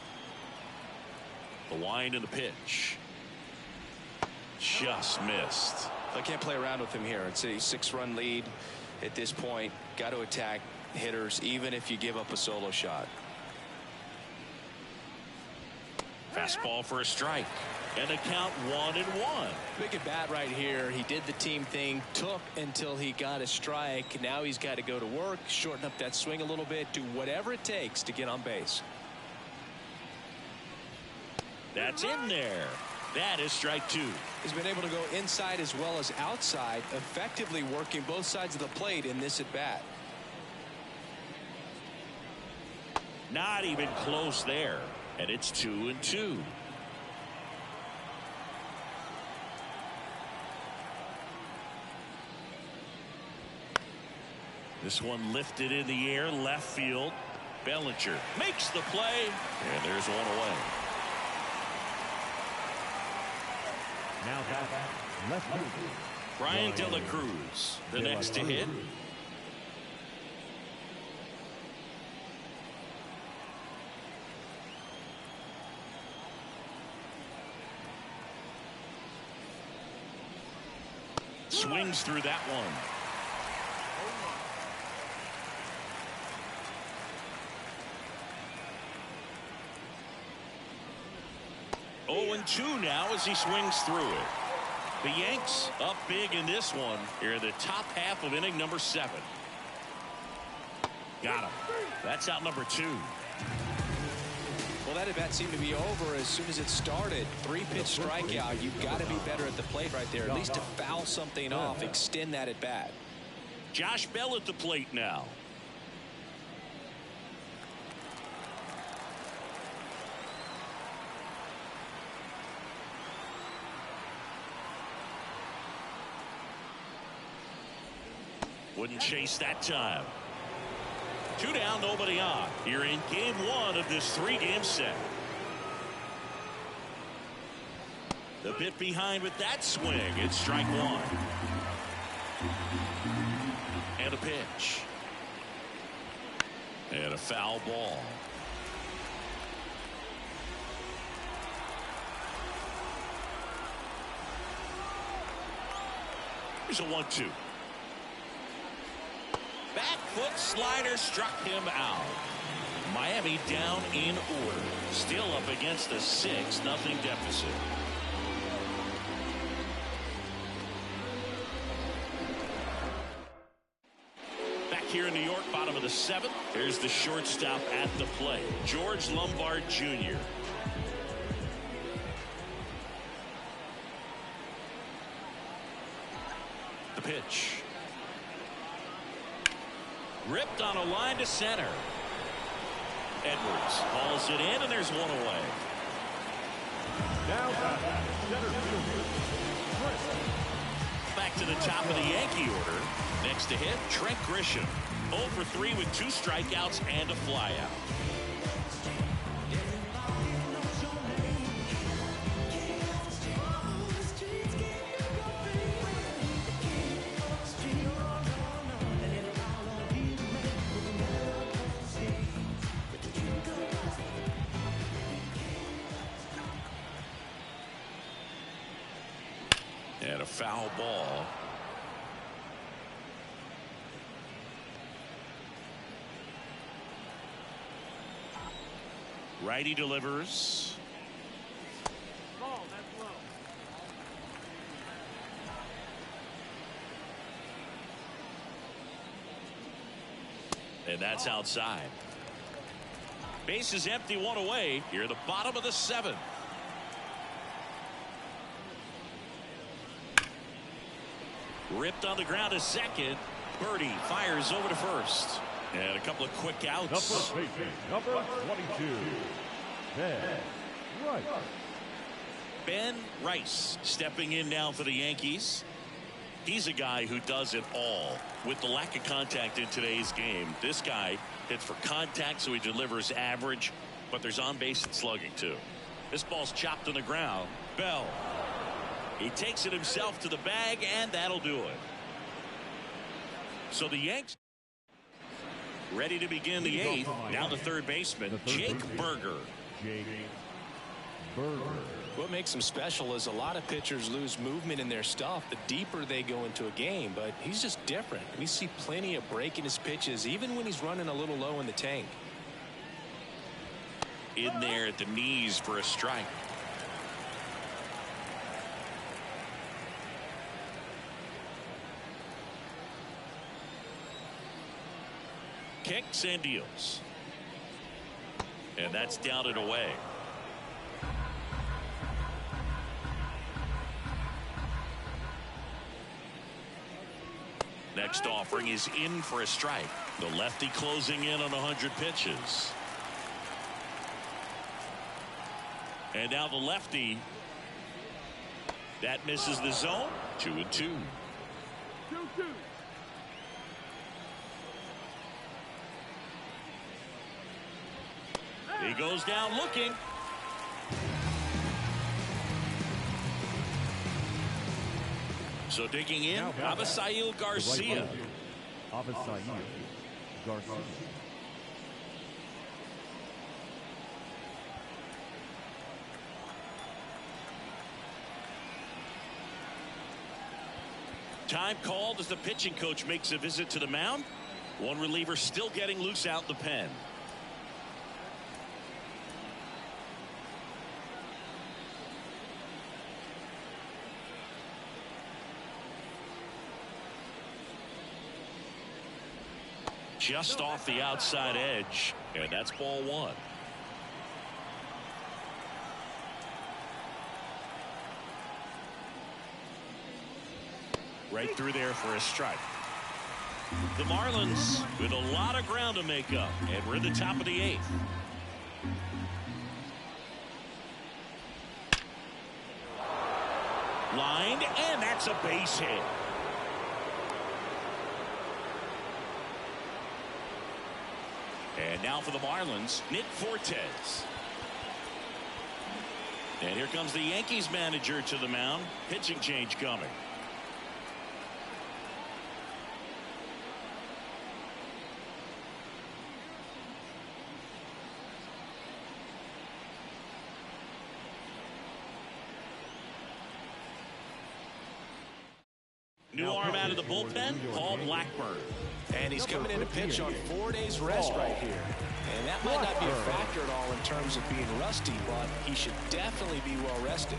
The wind and the pitch. Just missed. I can't play around with him here. It's a 6-run lead at this point. Got to attack hitters even if you give up a solo shot. Fastball for a strike. And a count 1-1. Big at bat right here. He did the team thing, took until he got a strike. Now he's got to go to work, shorten up that swing a little bit, do whatever it takes to get on base. That's in there. That is strike 2. He's been able to go inside as well as outside, effectively working both sides of the plate in this at bat. Not even close there. And it's 2-2. This one lifted in the air, left field. Bellinger makes the play, and there's one away. Now back, left field. Bryan De La Cruz, the next to hit. Swings through that one. Oh, 2 now as he swings through it. The Yanks up big in this one here in the top half of inning number 7. Got him. That's out number 2. Well, that at bat seemed to be over as soon as it started. 3-pitch strikeout. You've got to be better at the plate right there, at least to foul something off, extend that at bat. Josh Bell at the plate now. Wouldn't chase that time. 2 down, nobody on. You're in game 1 of this 3-game set. The bit behind with that swing. It's strike 1. And a pitch. And a foul ball. Here's a 1-2. Back foot slider struck him out. Miami down in order. Still up against a 6-0 deficit. Back here in New York, bottom of the 7th. Here's the shortstop at the plate, George Lombard Jr. The pitch. Ripped on a line to center. Edwards hauls it in, and there's one away. Now center fielder. Back to the top of the Yankee order. Next to hit, Trent Grisham. 0 for 3 with 2 strikeouts and a flyout. And a foul ball. Righty delivers. Ball, that's low. And that's outside. Base is empty, one away. Here at the bottom of the 7th. Ripped on the ground to second. Berti fires over to first. And a couple of quick outs. The first baseman, number 22, Ben Rice. Ben Rice stepping in now for the Yankees. He's a guy who does it all. With the lack of contact in today's game, this guy hits for contact, so he delivers average, but there's on-base and slugging too. This ball's chopped on the ground. Bell. He takes it himself to the bag, and that'll do it. So the Yanks ready to begin the 8th. Now the third baseman, Jake Burger. Jake Burger. What makes him special is a lot of pitchers lose movement in their stuff the deeper they go into a game, but he's just different. We see plenty of breaking his pitches even when he's running a little low in the tank. In there at the knees for a strike. Kicks and deals. And that's down and away. Next offering is in for a strike. The lefty closing in on 100 pitches. And now the lefty. That misses the zone. 2-2. 2-2. He goes down looking. So digging in, Avisail García. Avisail García. Time called as the pitching coach makes a visit to the mound. One reliever still getting loose out the pen. Just off the outside edge, and that's ball 1. Right through there for a strike. The Marlins with a lot of ground to make up, and we're at the top of the 8th. Lined, and that's a base hit. And now for the Marlins, Nick Fortes. And here comes the Yankees manager to the mound. Pitching change coming. New arm out of the bullpen, Paul Blackburn. And he's coming in to pitch on 4 days rest right here. And that might not be a factor at all in terms of being rusty, but he should definitely be well rested.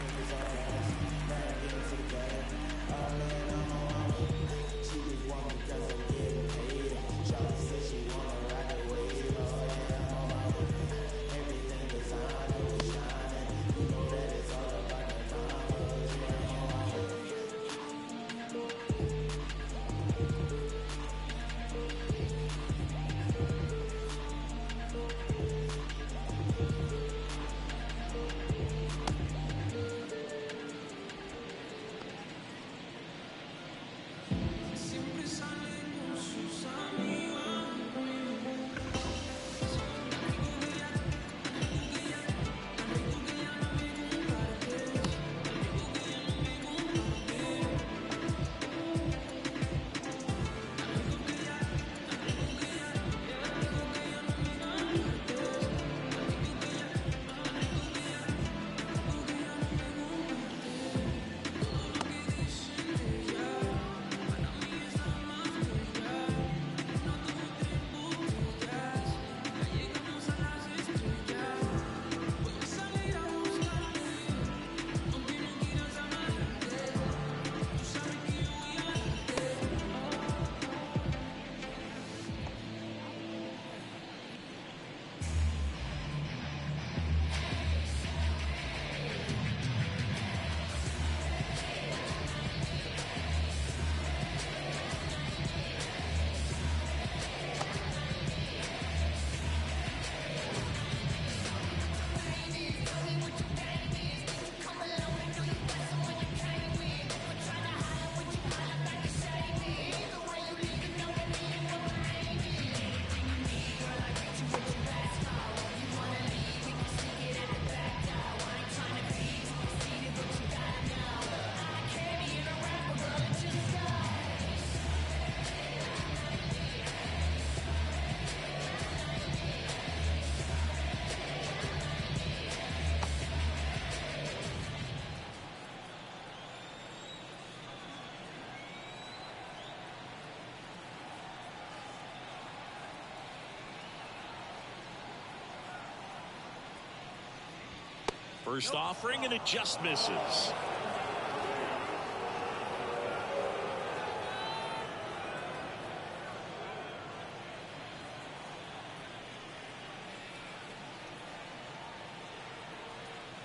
First offering, and it just misses.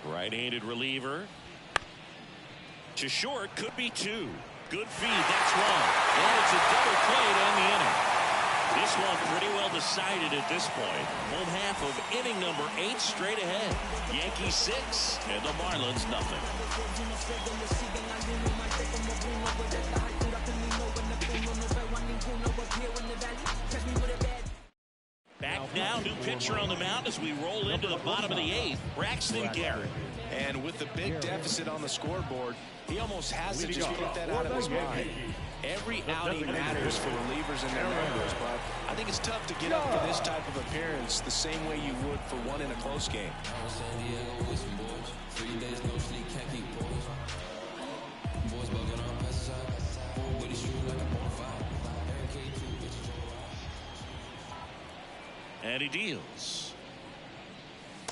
Right-handed reliever. To short, could be two. Good feed, that's one. And it's a double play to end the inning. This one pretty well decided at this point. Home half of inning number 8 straight ahead. Yankees 6 and the Marlins nothing. Back now, new pitcher on the mound as we roll into the bottom of the 8th. Braxton Garrett. And with the big deficit on the scoreboard, he almost has to just get that out of his mind. Every outing matters for relievers and their members, but I think it's tough to get up for this type of appearance the same way you would for one in a close game. And he deals.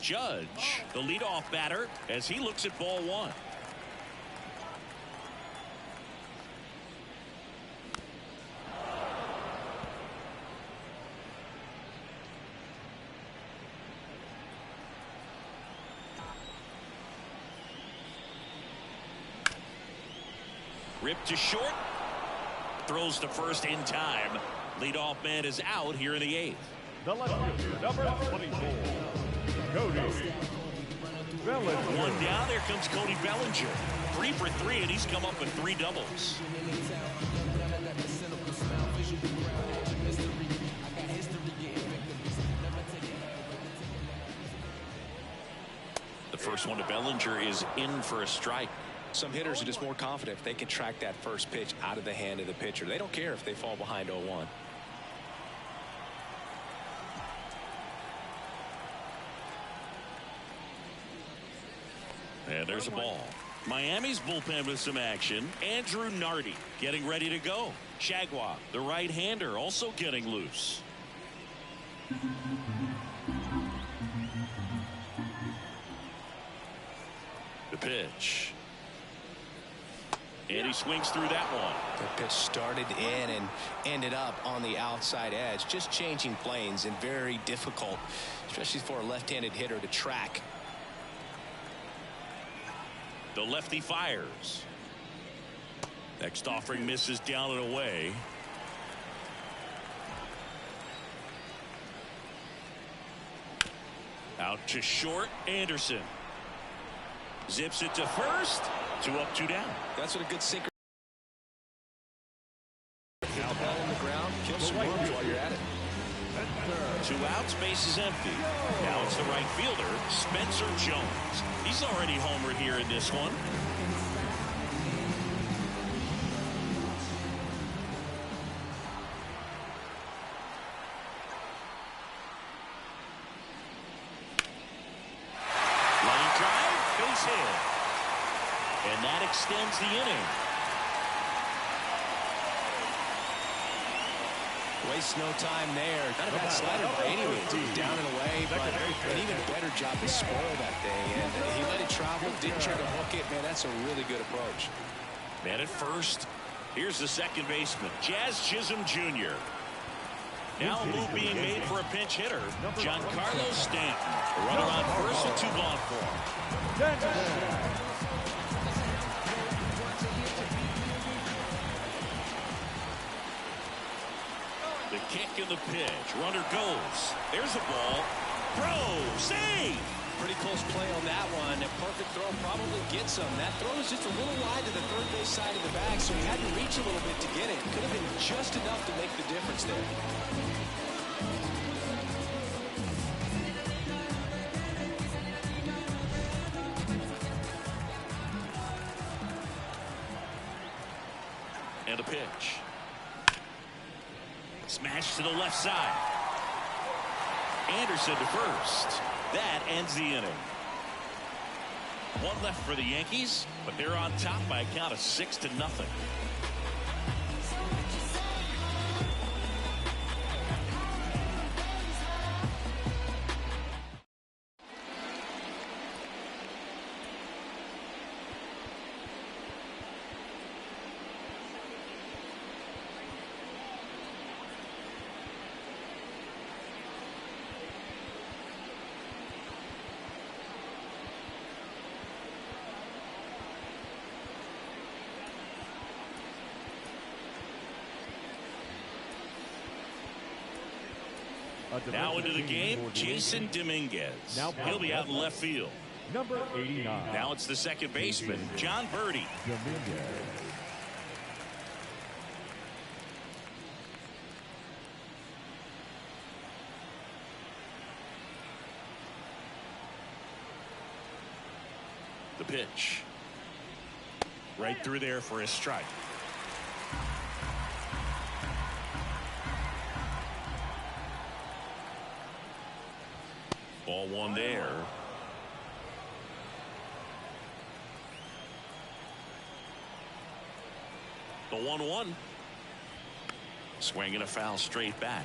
Judge, the leadoff batter, as he looks at ball 1. Ripped to short. Throws to first in time. Leadoff man is out here in the 8th. The left, number 24, Cody Bellinger. One down. There comes Cody Bellinger. 3 for 3, and he's come up with 3 doubles. The first one to Bellinger is in for a strike. Some hitters are just more confident if they can track that first pitch out of the hand of the pitcher. They don't care if they fall behind 0-1. And there's a ball. Miami's bullpen with some action. Andrew Nardi getting ready to go. Chagua, the right-hander, also getting loose. The pitch. And he swings through that one. The pitch started in and ended up on the outside edge. Just changing planes and very difficult, especially for a left-handed hitter to track. The lefty fires. Next offering misses down and away. Out to short. Anderson zips it to first. 2 up, 2 down. That's what a good sinker. Hit the ball on the ground. Kill some worms while you're at it. 2 outs, base is empty. Now it's the right fielder, Spencer Jones. He's already homered here in this one. Line drive, base hit. And that extends the inning. Waste no time there. Not a bad slider by any means. It was down and away, but an even better job to spoil that thing. And he let it travel, didn't try to hook it. Man, that's a really good approach. Man at first. Here's the second baseman, Jazz Chisholm Jr. Now a move being made for a pinch hitter, Jon Stanton. A runner on first with 2 gone for him. The kick and the pitch. Runner goes. There's a ball. Throw. Save. Pretty close play on that one. A perfect throw probably gets him. That throw is just a little wide to the third base side of the bag, so he had to reach a little bit to get it. Could have been just enough to make the difference there. And a pitch. Smash to the left side. Anderson to first. That ends the inning. 1 left for the Yankees, but they're on top by a count of 6-0. Now into the game, Jason Dominguez. He'll be out in left field. Number 89. Now it's the second baseman, Jon Berti. Dominguez. The pitch. Right through there for a strike. Ball one there. The 1-1. Swinging a foul straight back.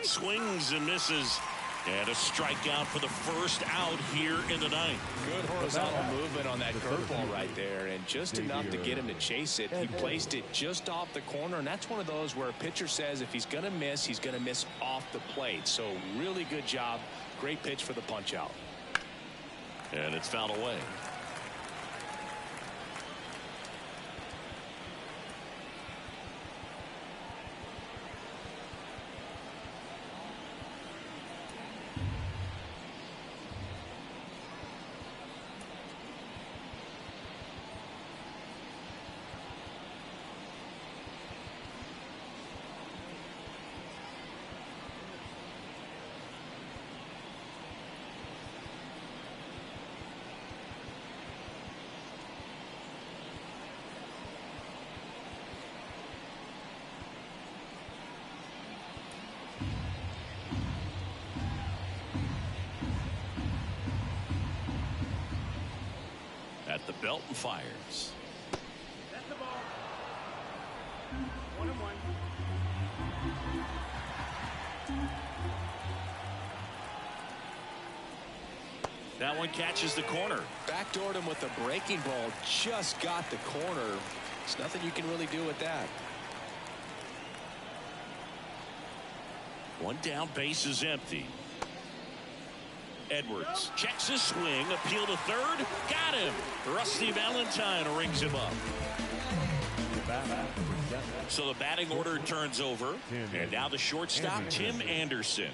Swings and misses. And a strikeout for the first out here in the ninth. Good horizontal movement on that curveball right there, and just enough to get him to chase it. He placed it just off the corner, and that's one of those where a pitcher says if he's going to miss, he's going to miss off the plate. So really good job. Great pitch for the punch out. And it's fouled away. At the belt and fires. That's the ball. 1-1. That one catches the corner. Backdoored him with a breaking ball. Just got the corner. There's nothing you can really do with that. One down, base is empty. Edwards checks his swing, appeal to third, got him. Rusty Valentine rings him up. So the batting order turns over, and now the shortstop, Tim Anderson.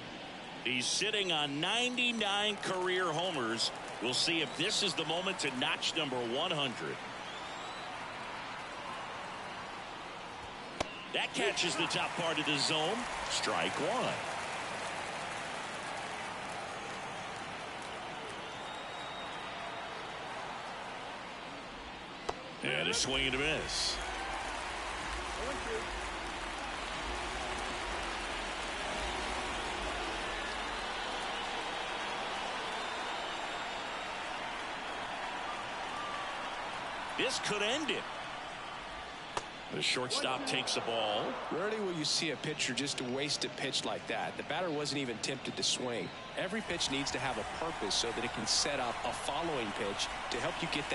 He's sitting on 99 career homers. We'll see if this is the moment to notch number 100. That catches the top part of the zone. Strike one. And a swing and a miss. 0-2. This could end it. The shortstop takes the ball. Rarely will you see a pitcher just waste a pitch like that. The batter wasn't even tempted to swing. Every pitch needs to have a purpose so that it can set up a following pitch to help you get that